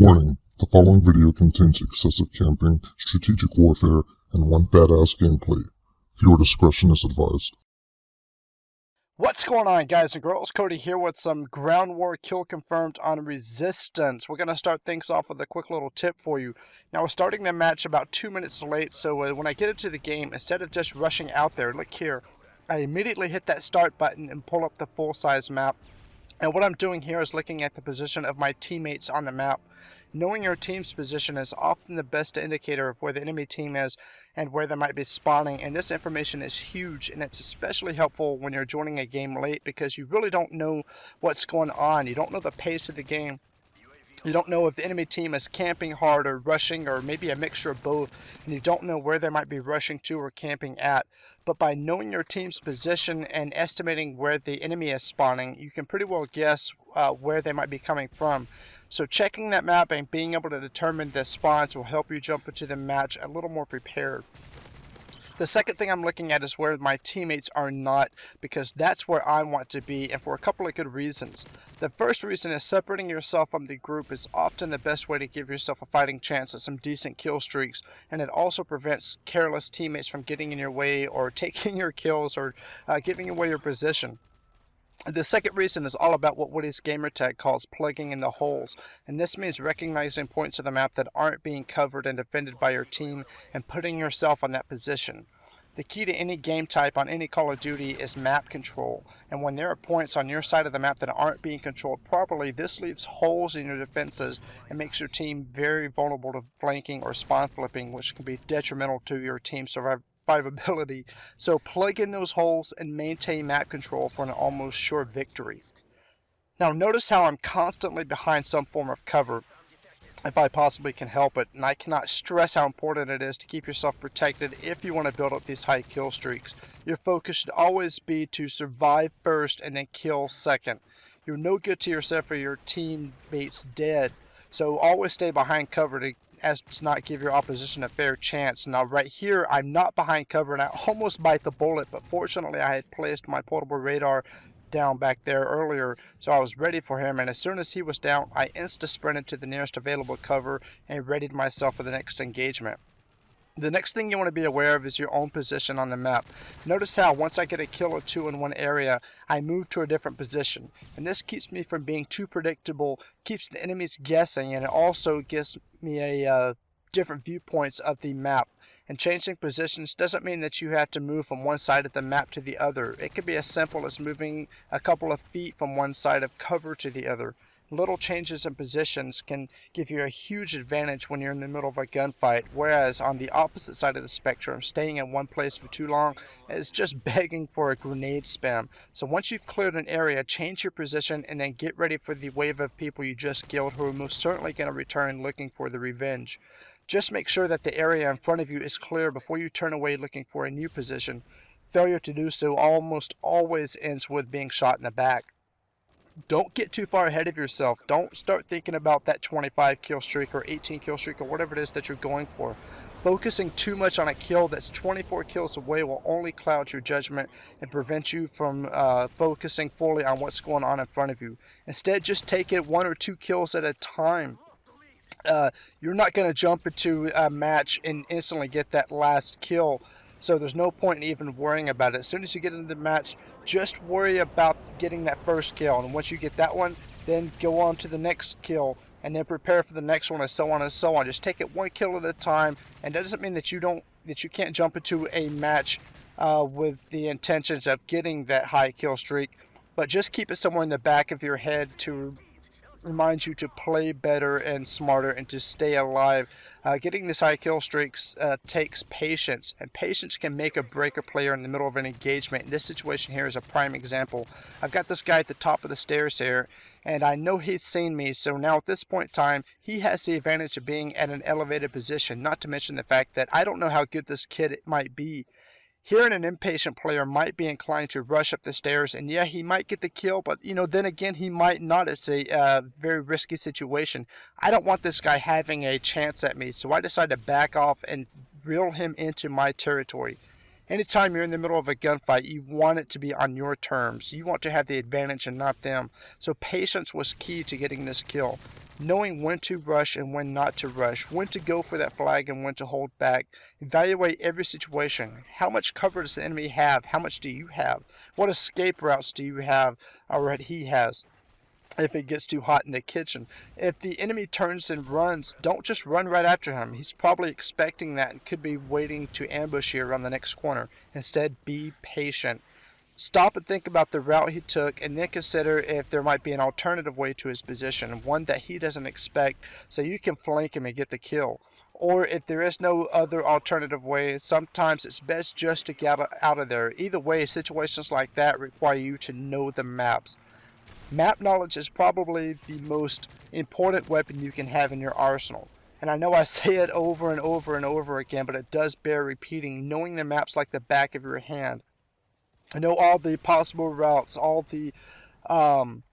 Warning, the following video contains excessive camping, strategic warfare, and one badass gameplay. Viewer discretion is advised. What's going on, guys and girls? Cody here with some ground war kill confirmed on Resistance. We're going to start things off with a quick little tip for you. Now, we're starting the match about 2 minutes late, so when I get into the game, instead of just rushing out there, look here, I immediately hit that start button and pull up the full-size map. And what I'm doing here is looking at the position of my teammates on the map. Knowing your team's position is often the best indicator of where the enemy team is and where they might be spawning, and this information is huge, and it's especially helpful when you're joining a game late because you really don't know what's going on. You don't know the pace of the game. You don't know if the enemy team is camping hard or rushing or maybe a mixture of both, and you don't know where they might be rushing to or camping at. But by knowing your team's position and estimating where the enemy is spawning, you can pretty well guess where they might be coming from. So checking that map and being able to determine the spawns will help you jump into the match a little more prepared. The second thing I'm looking at is where my teammates are not, because that's where I want to be, and for a couple of good reasons. The first reason is separating yourself from the group is often the best way to give yourself a fighting chance at some decent kill streaks, and it also prevents careless teammates from getting in your way or taking your kills or giving away your position. The second reason is all about what Woody's gamertag calls plugging in the holes, and this means recognizing points of the map that aren't being covered and defended by your team and putting yourself on that position. The key to any game type on any Call of Duty is map control, and when there are points on your side of the map that aren't being controlled properly, this leaves holes in your defenses and makes your team very vulnerable to flanking or spawn flipping, which can be detrimental to your team's survivability. So plug in those holes and maintain map control for an almost sure victory. Now notice how I'm constantly behind some form of cover if I possibly can help it, and I cannot stress how important it is to keep yourself protected if you want to build up these high kill streaks. Your focus should always be to survive first and then kill second. You're no good to yourself or your teammates dead, so always stay behind cover as to not give your opposition a fair chance. Now right here, I'm not behind cover and I almost bite the bullet, but fortunately I had placed my portable radar down back there earlier, so I was ready for him, and as soon as he was down, I insta-sprinted to the nearest available cover and readied myself for the next engagement. The next thing you want to be aware of is your own position on the map. Notice how once I get a kill or two in one area, I move to a different position, and this keeps me from being too predictable, keeps the enemies guessing, and it also gives me a different viewpoints of the map. And changing positions doesn't mean that you have to move from one side of the map to the other. It can be as simple as moving a couple of feet from one side of cover to the other. Little changes in positions can give you a huge advantage when you're in the middle of a gunfight, whereas on the opposite side of the spectrum, staying in one place for too long is just begging for a grenade spam. So once you've cleared an area, change your position and then get ready for the wave of people you just killed who are most certainly going to return looking for the revenge. Just make sure that the area in front of you is clear before you turn away looking for a new position. Failure to do so almost always ends with being shot in the back. Don't get too far ahead of yourself. Don't start thinking about that 25 kill streak or 18 kill streak or whatever it is that you're going for. Focusing too much on a kill that's 24 kills away will only cloud your judgment and prevent you from focusing fully on what's going on in front of you. Instead, just take it 1 or 2 kills at a time. You're not going to jump into a match and instantly get that last kill, so there's no point in even worrying about it. As soon as you get into the match, just worry about getting that first kill, and once you get that one, then go on to the next kill and then prepare for the next one, and so on and so on. Just take it 1 kill at a time, and that doesn't mean that you can't jump into a match with the intentions of getting that high kill streak, but just keep it somewhere in the back of your head to remind you to play better and smarter and to stay alive. Getting these high kill streaks takes patience, and patience can make or break a player in the middle of an engagement. And this situation here is a prime example. I've got this guy at the top of the stairs here, and I know he's seen me, so now at this point in time, he has the advantage of being at an elevated position, not to mention the fact that I don't know how good this kid might be. Here, an impatient player might be inclined to rush up the stairs, and yeah, he might get the kill, but then again, he might not. It's a very risky situation. I don't want this guy having a chance at me, so I decided to back off and reel him into my territory. Anytime you're in the middle of a gunfight, you want it to be on your terms. You want to have the advantage and not them. So patience was key to getting this kill. Knowing when to rush and when not to rush, when to go for that flag and when to hold back. Evaluate every situation. How much cover does the enemy have? How much do you have? What escape routes do you have or he has? If it gets too hot in the kitchen. If the enemy turns and runs, don't just run right after him. He's probably expecting that and could be waiting to ambush you around the next corner. Instead, be patient. Stop and think about the route he took, and then consider if there might be an alternative way to his position, one that he doesn't expect, so you can flank him and get the kill. Or if there is no other alternative way, sometimes it's best just to get out of there. Either way, situations like that require you to know the maps. Map knowledge is probably the most important weapon you can have in your arsenal. And I know I say it over and over and over again, but it does bear repeating. Knowing the maps like the back of your hand. Know all the possible routes, all the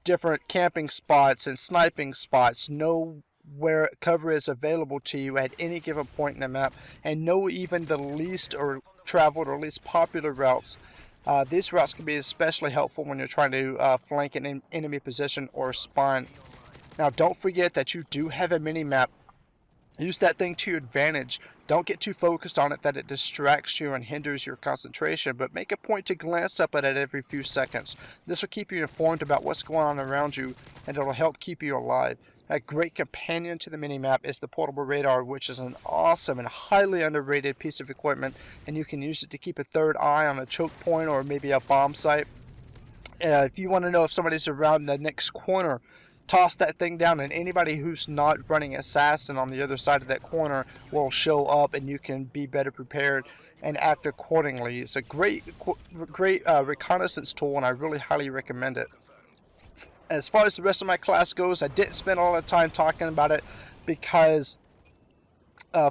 different camping spots and sniping spots. Know where cover is available to you at any given point in the map. And know even the least or traveled or least popular routes. These routes can be especially helpful when you're trying to flank an enemy position or spawn. Now don't forget that you do have a mini-map. Use that thing to your advantage. Don't get too focused on it that it distracts you and hinders your concentration, but make a point to glance up at it every few seconds. This will keep you informed about what's going on around you, and it'll help keep you alive. A great companion to the minimap is the portable radar, which is an awesome and highly underrated piece of equipment, and you can use it to keep a third eye on a choke point or maybe a bomb site. If you want to know if somebody's around the next corner, toss that thing down, and anybody who's not running assassin on the other side of that corner will show up, and you can be better prepared and act accordingly. It's a great reconnaissance tool, and I really highly recommend it. As far as the rest of my class goes, I didn't spend a lot of time talking about it because,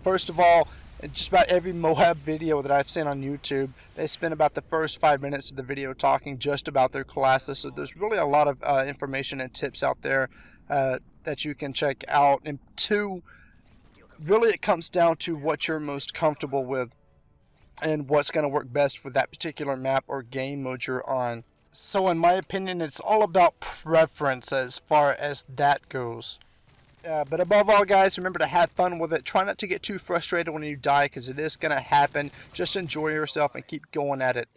first of all, just about every MOAB video that I've seen on YouTube, they spend about the first 5 minutes of the video talking just about their classes. So there's really a lot of information and tips out there that you can check out. And two, really it comes down to what you're most comfortable with and what's going to work best for that particular map or game mode you're on. So in my opinion, it's all about preference as far as that goes. But above all, guys, remember to have fun with it. Try not to get too frustrated when you die, because it is going to happen. Just enjoy yourself and keep going at it.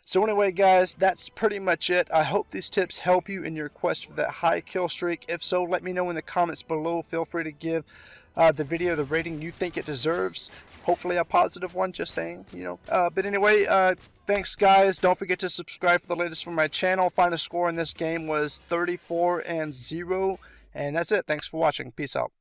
So anyway, guys, that's pretty much it. I hope these tips help you in your quest for that high kill streak. If so, let me know in the comments below. Feel free to give the video the rating you think it deserves. Hopefully a positive one, just saying, you know. But anyway, thanks, guys. Don't forget to subscribe for the latest from my channel. Final score in this game was 34-0. And that's it. Thanks for watching. Peace out.